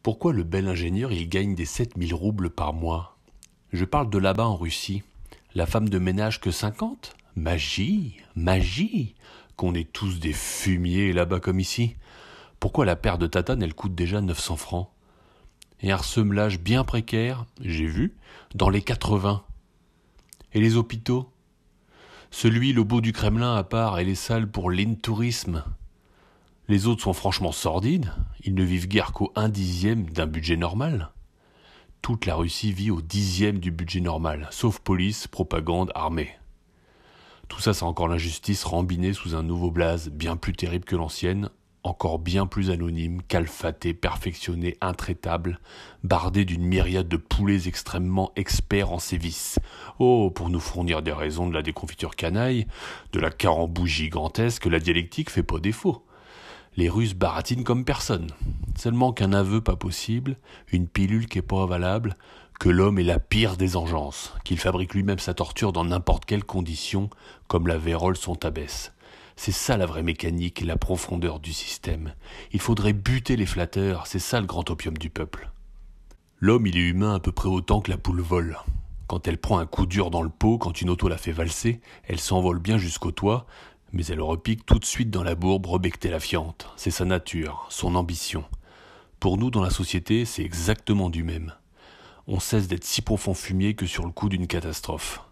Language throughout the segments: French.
Pourquoi le bel ingénieur il gagne des 7000 roubles par mois? Je parle de là-bas en Russie. La femme de ménage que 50? Magie, magie! Qu'on est tous des fumiers là-bas comme ici. Pourquoi la paire de tatanes elle coûte déjà 900 francs? Et un ressemelage bien précaire, j'ai vu, dans les 80. Et les hôpitaux? Celui, le beau du Kremlin à part, et les salles pour l'intourisme. Les autres sont franchement sordides, ils ne vivent guère qu'au 1/10 d'un budget normal. Toute la Russie vit au 10e du budget normal, sauf police, propagande, armée. Tout ça, c'est encore l'injustice rambinée sous un nouveau blaze, bien plus terrible que l'ancienne, encore bien plus anonyme, calfaté, perfectionné, intraitable, bardé d'une myriade de poulets extrêmement experts en sévices. Oh, pour nous fournir des raisons de la déconfiture canaille, de la carambouche gigantesque, la dialectique fait pas défaut. Les Russes baratinent comme personne. Seulement qu'un aveu pas possible, une pilule qui est pas avalable, que l'homme est la pire des engences, qu'il fabrique lui-même sa torture dans n'importe quelle condition, comme la vérole son tabès. C'est ça la vraie mécanique et la profondeur du système. Il faudrait buter les flatteurs, c'est ça le grand opium du peuple. L'homme il est humain à peu près autant que la poule vole. Quand elle prend un coup dur dans le pot, quand une auto la fait valser, elle s'envole bien jusqu'au toit, mais elle repique tout de suite dans la bourbe rebectée la fiente. C'est sa nature, son ambition. Pour nous, dans la société, c'est exactement du même. On cesse d'être si profond fumier que sur le coup d'une catastrophe.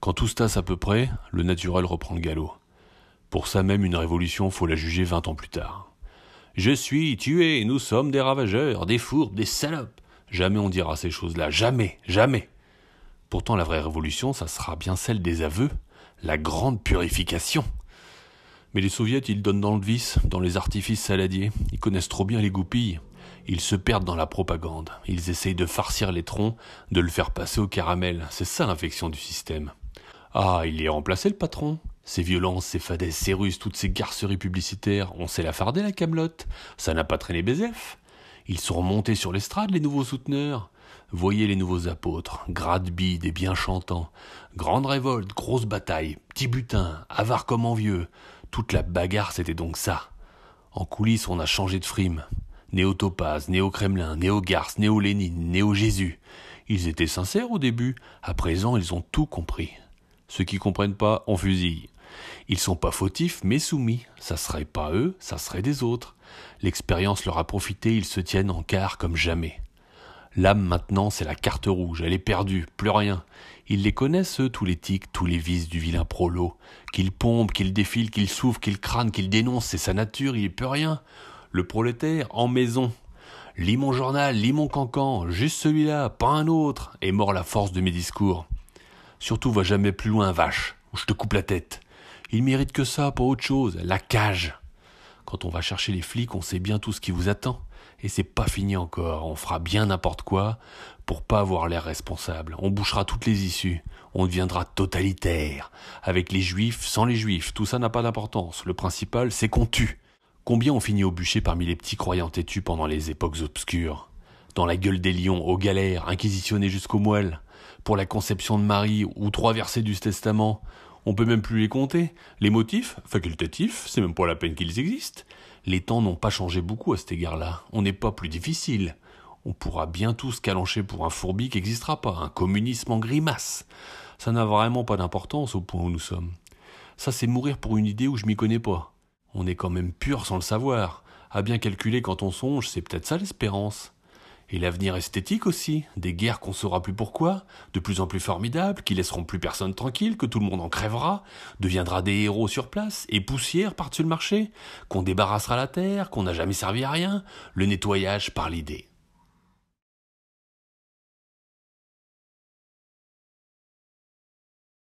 Quand tout se tasse à peu près, le naturel reprend le galop. Pour ça même, une révolution, faut la juger 20 ans plus tard. Je suis tué, nous sommes des ravageurs, des fourbes, des salopes. Jamais on dira ces choses-là, jamais, jamais. Pourtant, la vraie révolution, ça sera bien celle des aveux, la grande purification. Mais les soviets, ils donnent dans le vice, dans les artifices saladiers. Ils connaissent trop bien les goupilles. Ils se perdent dans la propagande. Ils essayent de farcir les troncs, de le faire passer au caramel. C'est ça l'infection du système. Ah, il est remplacé le patron. Ces violences, ces fadaises, ces ruses, toutes ces garceries publicitaires, on sait la farder la camelote. Ça n'a pas traîné Bézef. Ils sont remontés sur l'estrade, les nouveaux souteneurs. Voyez les nouveaux apôtres, grade-billes, des bien chantants. Grande révolte, grosse bataille, petit butin, avare comme envieux. Toute la bagarre, c'était donc ça. En coulisses, on a changé de frime. Néo-Topaz, Néo-Kremlin, Néo-Garce, Néo-Lénine, Néo-Jésus. Ils étaient sincères au début. À présent, ils ont tout compris. Ceux qui comprennent pas, on fusille. Ils sont pas fautifs, mais soumis. Ça serait pas eux, ça serait des autres. L'expérience leur a profité, ils se tiennent en quart comme jamais. L'âme maintenant, c'est la carte rouge, elle est perdue, plus rien. Ils les connaissent, eux, tous les tics, tous les vices du vilain prolo. Qu'il pompe, qu'il défile, qu'il souffre, qu'il crâne, qu'il dénonce, c'est sa nature, il y peut rien. Le prolétaire, en maison. Lis mon journal, lis mon cancan, juste celui-là, pas un autre, est mort la force de mes discours. Surtout, va jamais plus loin, vache, ou je te coupe la tête. Il mérite que ça, pas autre chose, la cage. Quand on va chercher les flics, on sait bien tout ce qui vous attend. Et c'est pas fini encore, on fera bien n'importe quoi pour pas avoir l'air responsable. On bouchera toutes les issues, on deviendra totalitaire. Avec les juifs, sans les juifs, tout ça n'a pas d'importance. Le principal, c'est qu'on tue. Combien ont fini au bûcher parmi les petits croyants têtus pendant les époques obscures? Dans la gueule des lions, aux galères, inquisitionnés jusqu'aux moelles. Pour la conception de Marie, ou 3 versets du Testament. On peut même plus les compter. Les motifs, facultatifs, c'est même pas la peine qu'ils existent. Les temps n'ont pas changé beaucoup à cet égard-là. On n'est pas plus difficile. On pourra bientôt se calancher pour un fourbi qui n'existera pas, un communisme en grimace. Ça n'a vraiment pas d'importance au point où nous sommes. Ça, c'est mourir pour une idée où je m'y connais pas. On est quand même pur sans le savoir. À bien calculer quand on songe, c'est peut-être ça l'espérance. Et l'avenir esthétique aussi, des guerres qu'on saura plus pourquoi, de plus en plus formidables, qui laisseront plus personne tranquille, que tout le monde en crèvera, deviendra des héros sur place, et poussière par-dessus le marché, qu'on débarrassera la terre, qu'on n'a jamais servi à rien, le nettoyage par l'idée.